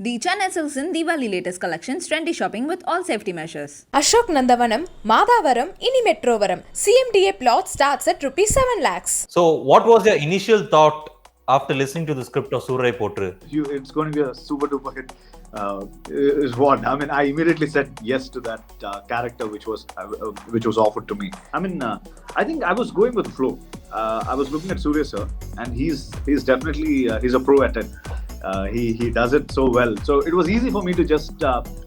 The Chennai sells in Diwali latest collections, trendy shopping with all safety measures. Ashok Nandavanam, Madavaram, Ini Metrovaram. CMDA plot starts at rupees 7 lakhs. So, what was your initial thought after listening to the script of Soorarai Pottru? It's going to be a super duper hit. Is what I mean. I immediately said yes to that character which was offered to me. I think I was going with the flow. I was looking at Surya sir, and he's definitely he's a pro at it. He does it so well. So it was easy for me to just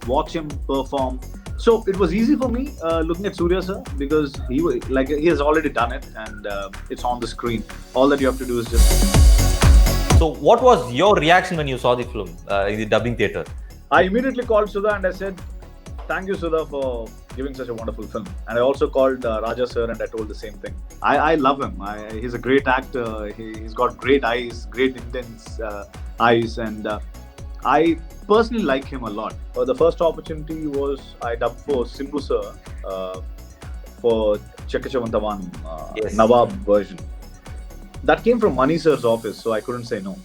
watch him perform. So it was easy for me looking at Surya sir because he has already done it, and it's on the screen. All that you have to do is just. So, what was your reaction when you saw the film in the dubbing theatre? I immediately called Sudha and I said, "Thank you, Sudha, for giving such a wonderful film." And I also called Raja sir and I told the same thing. I love him. He's a great actor. He's got great eyes, great intense eyes, and I personally like him a lot. The first opportunity was I dubbed for Simbu sir for Chekachavantavan Yes. Nawab version. That came from Mani sir's office, so I couldn't say no.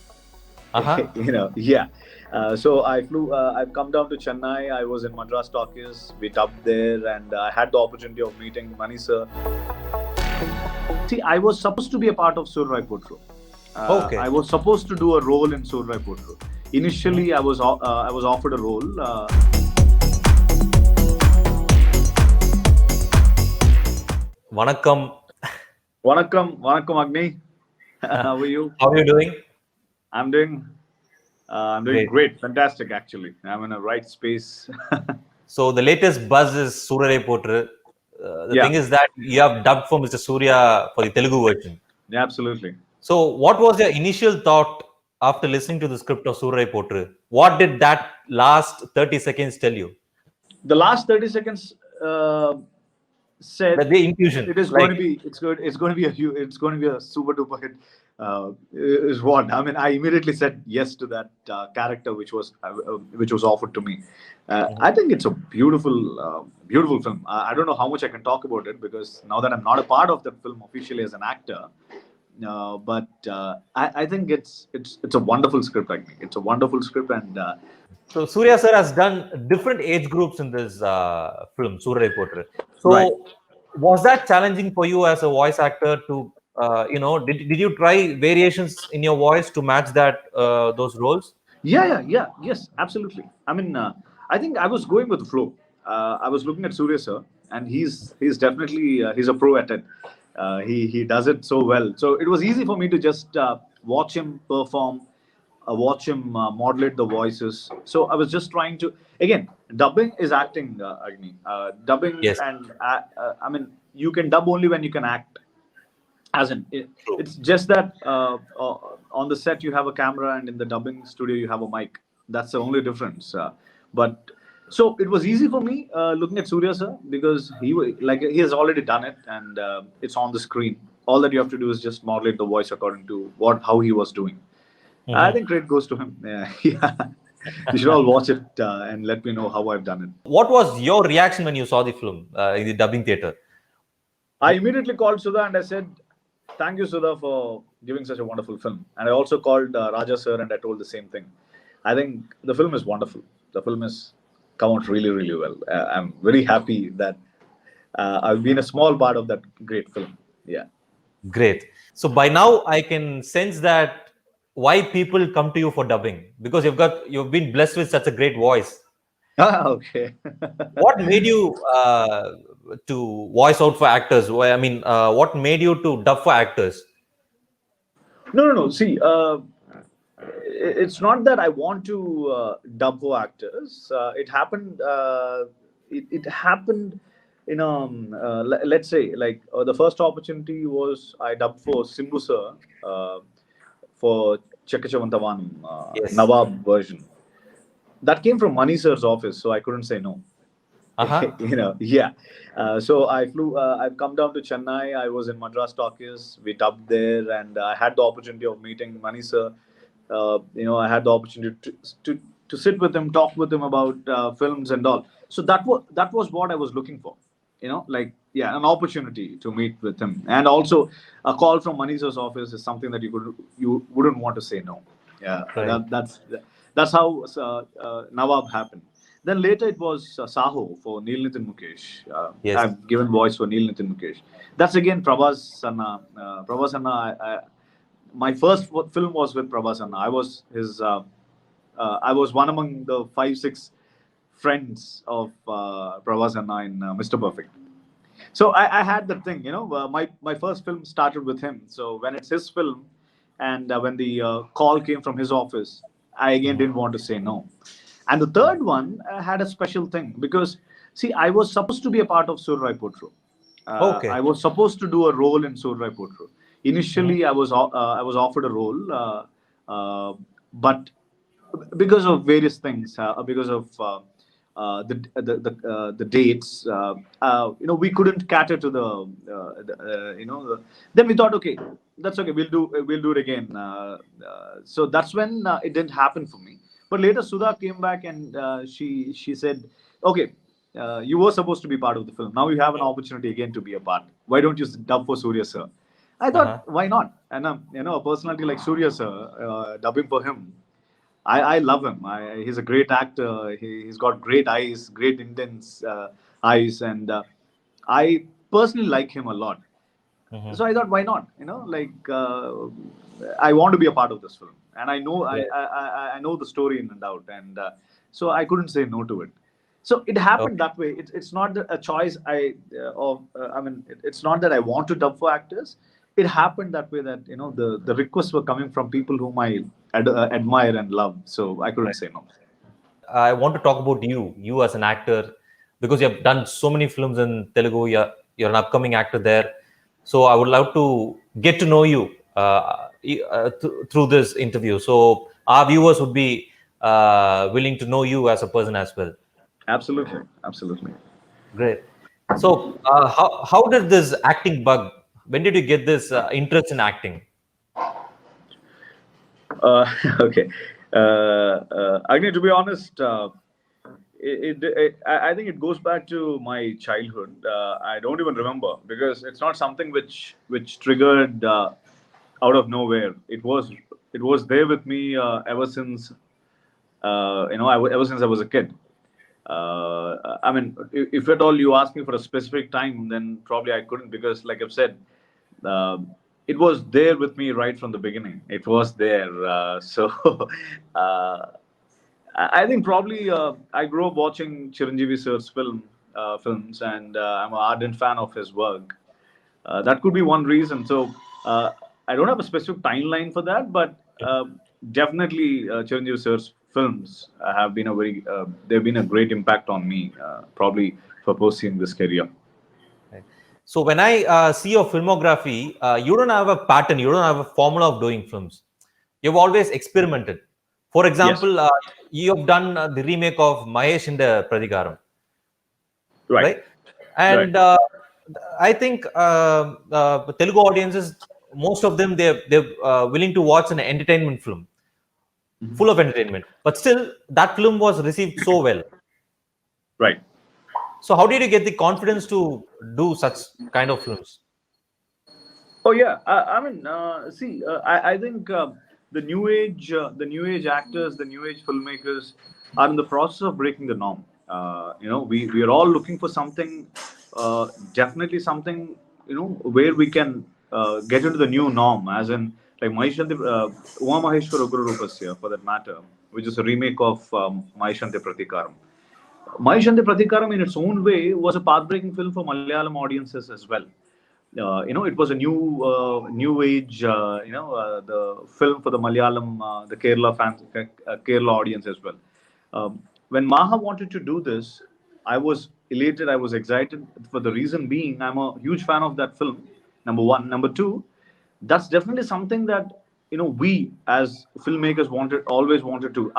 So I flew. I've come down to Chennai. I was in Madras Talkies. We dubbed there, and I had the opportunity of meeting Mani sir. See, I was supposed to be a part of Soorarai Pottru. Okay. I was supposed to do a role in Soorarai Pottru. Initially, I was offered a role. Vanakkam. Vanakkam Agni. How are you? How are you doing? I'm doing great. Fantastic, actually. I'm in a right space. So, the latest buzz is Soorarai Pottru. The thing is that you have dubbed for Mr. Surya for the Telugu version. Yeah, absolutely. So, what was your initial thought after listening to the script of Soorarai Pottru? What did that last 30 seconds tell you? The last 30 seconds said The infusion. it is going to be. It's going to be a super duper hit. Is what I mean. I immediately said yes to that character which was offered to me. I think it's a beautiful film. I don't know how much I can talk about it because now that I'm not a part of that film officially as an actor, but I think it's a wonderful script. I think it's a wonderful script, and So, Surya sir has done different age groups in this film, Soorarai Pottru. So, Right. was that challenging for you as a voice actor to, did you try variations in your voice to match those roles? Yeah. Yes, absolutely. I think I was going with the flow. I was looking at Surya sir, and he's definitely he's a pro at it. He does it so well. So it was easy for me to just watch him perform, watch him modulate the voices. So I was just trying to, again, dubbing is acting, Agni. Dubbing, Yes. and you can dub only when you can act. As in, it's just that on the set you have a camera, and in the dubbing studio you have a mic. That's the only difference. So it was easy for me looking at Surya sir because he has already done it, and it's on the screen. All that you have to do is just modulate the voice according to how he was doing. I think credit goes to him. Yeah. You should all watch it and let me know how I've done it. What was your reaction when you saw the film in the dubbing theatre? I immediately called Sudha and I said, "Thank you, Sudha, for giving such a wonderful film." And I also called Raja sir and I told the same thing. I think the film is wonderful. The film has come out really, really well. I'm very happy that I've been a small part of that great film. Yeah. Great. So by now I can sense that why people come to you for dubbing, because you've been blessed with such a great voice. Okay. What made you to voice out for actors? What made you to dub for actors? No. See, it's not that I want to dub for actors. It happened. It happened. Let's say, the first opportunity was I dubbed for Simbu sir for Chekachavantavan Yes. Nawab version. That came from Mani sir's office, so I couldn't say no. So I flew. I've come down to Chennai. I was in Madras Talkies. We dubbed there, and I had the opportunity of meeting Mani sir. I had the opportunity to sit with him, talk with him about films and all. So that was what I was looking for. An opportunity to meet with him, and also a call from Mani sir's office is something that you wouldn't want to say no. Yeah, Right. That's how Nawab happened. Then later it was Saho for Neil Nitin Mukesh. Yes. I've given voice for Neil Nitin Mukesh. That's again Prabhas Sanna. Prabhas Sanna. My first film was with Prabhas Sanna. I was his. I was one among the 5-6 friends of Prabhas Sanna in Mr. Perfect. So I had that thing, my first film started with him. So when it's his film, and when the call came from his office, I again didn't want to say no. And the third one had a special thing because, see, I was supposed to be a part of Soorarai Pottru. Okay. I was supposed to do a role in Soorarai Pottru. Initially, I was offered a role, but because of various things, because of the dates, we couldn't cater to then we thought, okay, that's okay, we'll do it again. So that's when it didn't happen for me. But later Sudha came back and she said, okay, you were supposed to be part of the film. Now you have an opportunity again to be a part. Why don't you dub for Surya sir? I thought, why not? And a personality like Surya sir, dubbing for him, I love him. He's a great actor. He's got great eyes, great intense eyes, and I personally like him a lot. So I thought, why not? I want to be a part of this film, and I know I know the story in and out, and so I couldn't say no to it. So it happened that way. It's not a choice. It's not that I want to dub for actors. It happened that way, that the requests were coming from people whom I admire and love. So I couldn't say no. I want to talk about you as an actor, because you have done so many films in Telugu. You're an upcoming actor there. So I would love to get to know you through this interview. So our viewers would be willing to know you as a person as well. Absolutely. Absolutely. Great. So how did this acting bug, when did you get this interest in acting? Okay. Agni, to be honest, I think it goes back to my childhood. I don't even remember, because it's not something which triggered out of nowhere. It was there with me ever since ever since I was a kid. If at all you ask me for a specific time, then probably I couldn't, because, like I've said, it was there with me right from the beginning. It was there. I think probably I grew up watching Chiranjeevi sir's films, and I'm an ardent fan of his work. That could be one reason. So I don't have a specific timeline for that, but definitely Chiranjeevi sir's films have been they've been a great impact on me, probably for pursuing this career. So when I see your filmography, you don't have a pattern, you don't have a formula of doing films. You've always experimented. For example, you have done the remake of Mahesh in the Pradikaram, right? And Right. I think Telugu audiences, most of them, they're willing to watch an entertainment film, full of entertainment. But still, that film was received so well. Right. So how did you get the confidence to do such kind of films? Oh yeah, I think the new age actors, the new age filmmakers are in the process of breaking the norm. We are all looking for something, definitely something, where we can get into the new norm, as in like Uma Maheshwara Guru Rupasya, for that matter, which is a remake of Maheshante Pratikaram. Maheshante Pratikaram, in its own way, was a path-breaking film for Malayalam audiences as well. It was a new age, the film for the Malayalam, the Kerala fans, Kerala audience as well. When Maha wanted to do this, I was elated, I was excited, for the reason being, I'm a huge fan of that film, number one. Number two, that's definitely something that, we as filmmakers always wanted to.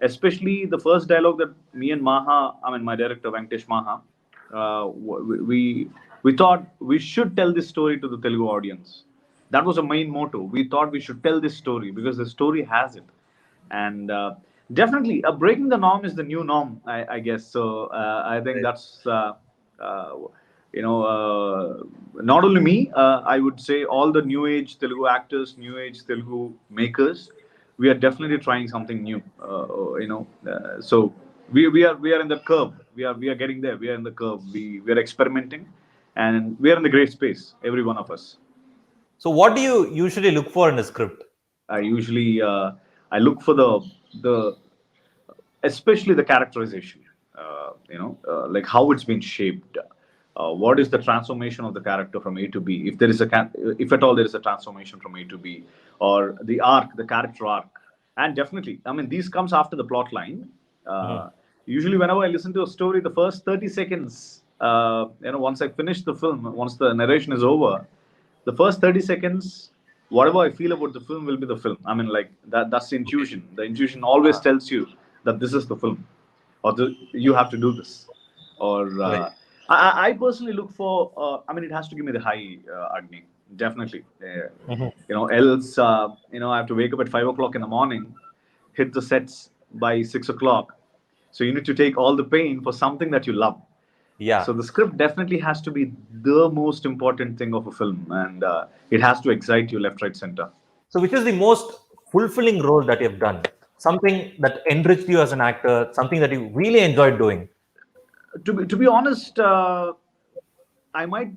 Especially the first dialogue that me and Maha, my director Venkatesh Maha, we thought we should tell this story to the Telugu audience. That was a main motto. We thought we should tell this story because the story has it, and definitely breaking the norm is the new norm, I guess. So I think that's not only me. I would say all the new age Telugu actors, new age Telugu makers, we are definitely trying something new. So we are in the curve. We are getting there. We are in the curve. We are experimenting, and we are in the great space. Every one of us. So what do you usually look for in a script? I usually I look for the especially the characterization. Like how it's been shaped. What is the transformation of the character from A to B? If there is if at all there is a transformation from A to B, or the arc, the character arc, and definitely, I mean, these comes after the plot line. Usually, whenever I listen to a story, the first 30 seconds, once I finish the film, once the narration is over, the first 30 seconds, whatever I feel about the film will be the film. I mean, like that's the intuition. The intuition always tells you that this is the film, or you have to do this. Or Right. I personally look for. I mean, it has to give me the high, Agni. Definitely. Else, I have to wake up at 5 o'clock in the morning, hit the sets by 6 o'clock. So you need to take all the pain for something that you love. Yeah. So the script definitely has to be the most important thing of a film, and it has to excite you left, right, center. So which is the most fulfilling role that you've done? Something that enriched you as an actor, something that you really enjoyed doing? To be honest, I might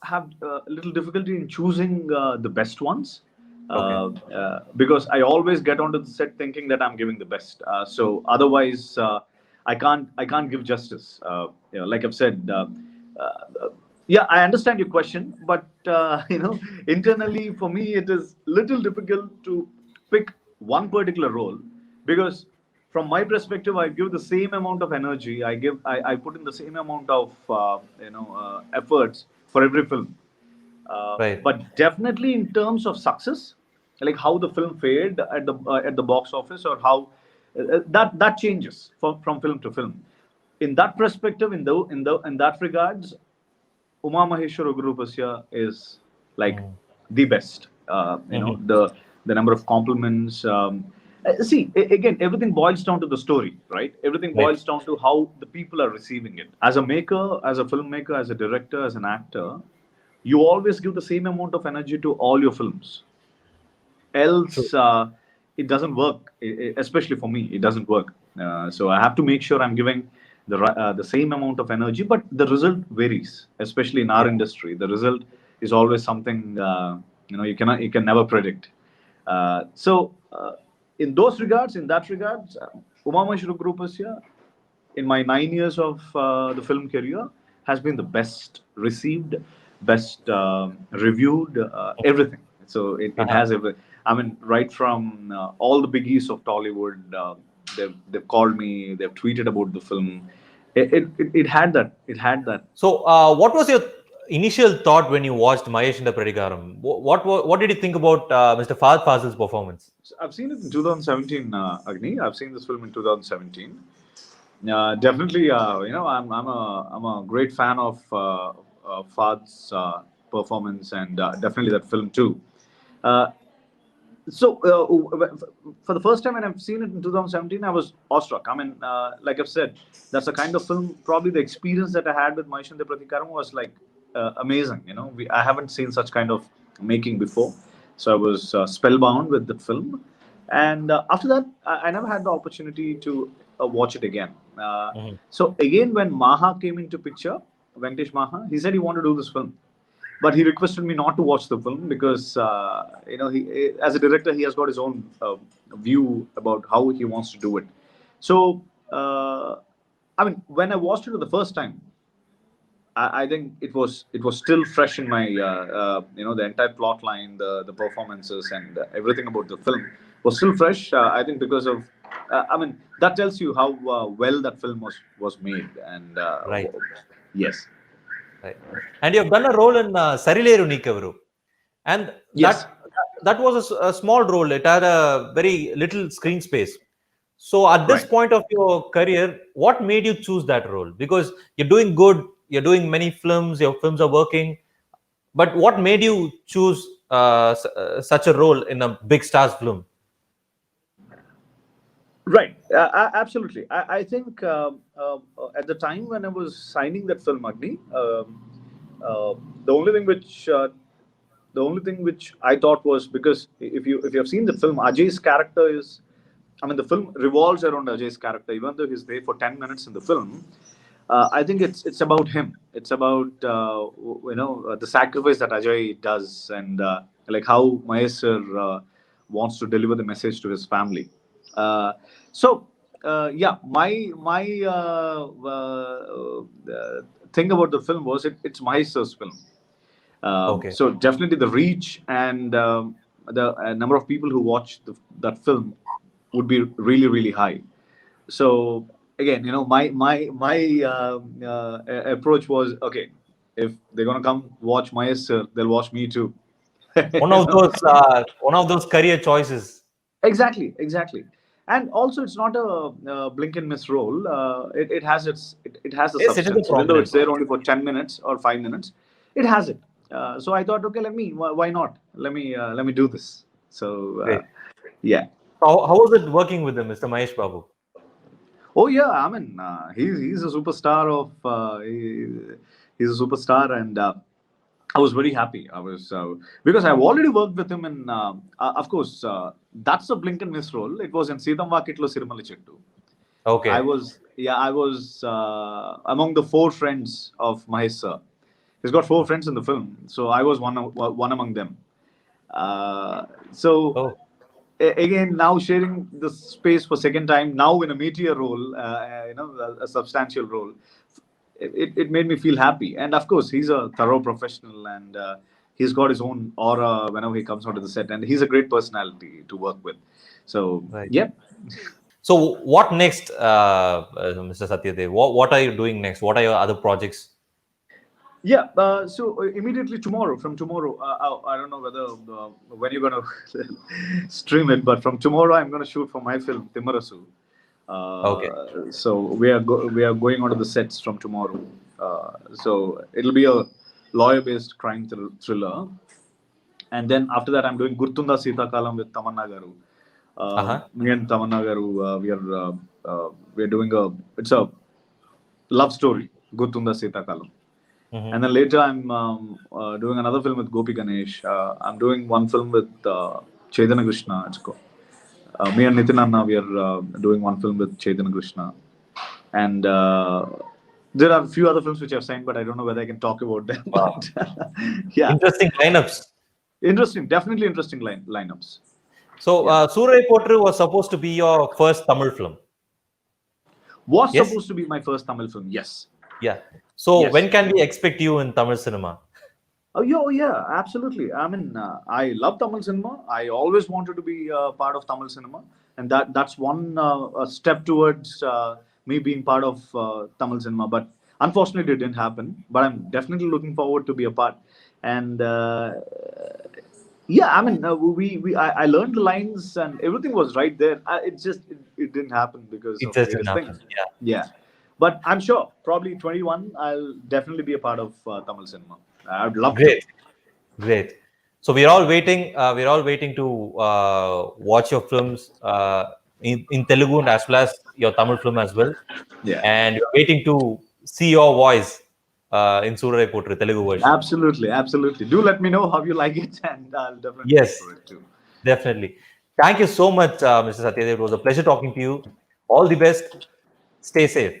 have a little difficulty in choosing the best ones. Because I always get onto the set thinking that I'm giving the best. So otherwise, I can't give justice. Like I've said, yeah, I understand your question, but internally for me it is little difficult to pick one particular role, because from my perspective, I give the same amount of energy. I put in the same amount of efforts for every film. Right. But definitely in terms of success, like how the film fared at the box office, or how that changes from film to film. In that perspective, in that regards, Uma Maheshwara Gurupasya is like the best. The number of compliments. See, again, everything boils down to the story, right? Everything Right. boils down to how the people are receiving it. As a maker, as a filmmaker, as a director, as an actor, you always give the same amount of energy to all your films. Else, it doesn't work. Especially for me, it doesn't work. So I have to make sure I'm giving the same amount of energy, but the result varies. Especially in our industry, the result is always something you can never predict. In those regards, in that regards, Uma Maheshwara Gurupasya, in my 9 years of the film career, has been the best received, best reviewed, everything. So it has every. I mean, right from all the biggies of Tollywood, they've called me, they've tweeted about the film. It had that. It had that. So what was your initial thought when you watched Mahesh in the Pradikaram? What did you think about Mr. Fahad Fazil's performance? I've seen it in 2017, Agni. I've seen this film in 2017. Definitely, I'm a great fan of Fahad's performance, and definitely that film too. For the first time when I've seen it in 2017, I was awestruck. I mean, like I've said, that's the kind of film. Probably the experience that I had with Mahesh in the Pratikaram was like amazing. I haven't seen such kind of making before, so I was spellbound with the film. And after that, I never had the opportunity to watch it again. So again, when Maha came into picture, Venkatesh Maha, he said he wanted to do this film, but he requested me not to watch the film because he, as a director, he has got his own view about how he wants to do it. So I mean, when I watched it for the first time, I think it was still fresh in my the entire plot line, the performances, and everything about the film was still fresh. I think because of I mean, that tells you how well that film was made. And Right. Yes. Right. And you have done a role in Sarileru Nikavaru, and Yes. that was a small role. It had a very little screen space. So at this Right. point of your career, what made you choose that role? Because you're doing good, you're doing many films, your films are working, but what made you choose such a role in a big stars film? Right. Absolutely. I think at the time when I was signing that film, Agni, the only thing which The only thing which I thought was, because if you have seen the film, Ajay's character is, I mean, the film revolves around Ajay's character, even though he's there for 10 minutes in the film. I think it's about him. It's about the sacrifice that Ajay does, and like how Mahesh sir wants to deliver the message to his family. My thing about the film was it's Mahesh sir's film. Okay. So definitely the reach and the number of people who watch that film would be really, really high. So again, my approach was, okay, if they're gonna come watch Mahesh sir, they'll watch me too. one of those career choices. Exactly. And also, it's not a blink and miss role. It has the Yes, it is a substance. Even though prominent it's there only for 10 minutes or 5 minutes, it has it. So I thought, okay, why not? Let me do this. So Great. yeah. How was it working with him, Mr. Mahesh Babu? Oh yeah, I mean, he's a superstar he's a superstar, and I was very happy. I was because I've already worked with him in, of course, that's a blink and miss role. It was in Seetham Vakitlo Sirumali Chettu. Okay. I was among the 4 friends of Mahesh sir. He's got 4 friends in the film, so I was one among them. Again, now sharing the space for second time, now in a meteor role, a substantial role, it made me feel happy. And of course, he's a thorough professional, and he's got his own aura whenever he comes onto the set, and he's a great personality to work with. So, Right. yeah. So what next, Mr. Sathyadev? What are you doing next? What are your other projects? Yeah, so immediately from tomorrow, I don't know whether when you're going to stream it, but from tomorrow I'm going to shoot for my film Timarasu. Okay. So we are going onto the sets from tomorrow. So it'll be a lawyer-based crime thriller, and then after that I'm doing Gurtunda Sitakalam with Tamanna Garu. Me and Tamanna Garu, we are doing it's a love story, Gurtunda Sitakalam. Mm-hmm. And then later I'm doing another film with Gopi Ganesh. I'm doing one film with Chaitanya Krishna. Me and Nitin Anna, we are doing one film with Chaitanya Krishna. And there are a few other films which I've signed, but I don't know whether I can talk about them. Wow. Yeah. Interesting lineups. Definitely interesting lineups. So Soorarai Pottru was supposed to be your first Tamil film. Was Yes? supposed to be my first Tamil film, yes. Yeah. So Yes. when can we expect you in Tamil cinema? Oh yeah, absolutely. I mean, I love Tamil cinema. I always wanted to be part of Tamil cinema, and that's one step towards me being part of Tamil cinema. But unfortunately, it didn't happen. But I'm definitely looking forward to be a part. And I mean, I learned the lines, and everything was right there. It didn't happen because It of just various didn't things. happen. Yeah. But I'm sure, probably 21, I'll definitely be a part of Tamil cinema. I'd love to. Great. So we're all waiting. We're all waiting to watch your films in Telugu, and as well as your Tamil film as well. Yeah. And we're waiting to see your voice in Soorarai Pottru Telugu version. Absolutely. Do let me know how you like it, and I'll definitely Yes. go for it too. Definitely. Thank you so much, Mr. Sathyadev. It was a pleasure talking to you. All the best. Stay safe.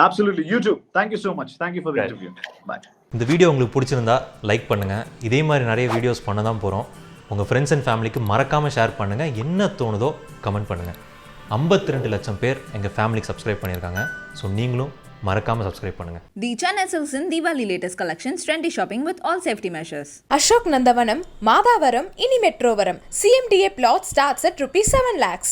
Absolutely. You too. Thank you so much. Thank you for the Right. interview. Bye. இந்த video உங்களுக்கு பிடிச்சிருந்தா like பண்ணுங்கள். இதே மாதிரி நிறைய videos பண்ண தான் போகிறோம். உங்கள் ஃப்ரெண்ட்ஸ் அண்ட் ஃபேமிலிக்கு மறக்காமல் ஷேர் பண்ணுங்கள். என்ன தோணுதோ கமெண்ட் பண்ணுங்கள். 52 லட்சம் பேர் எங்கள் ஃபேமிலிக்கு சப்ஸ்கிரைப் பண்ணியிருக்காங்க. ஸோ நீங்களும் மறக்காமல் சப்ஸ்கிரைப் பண்ணுங்கள். The Chennai Silks in Diwali latest collections, trendy shopping with all safety measures. Ashok Nandavanam, Madavaram, Ini Metrovaram. CMDA plot starts at ₹7 lakhs.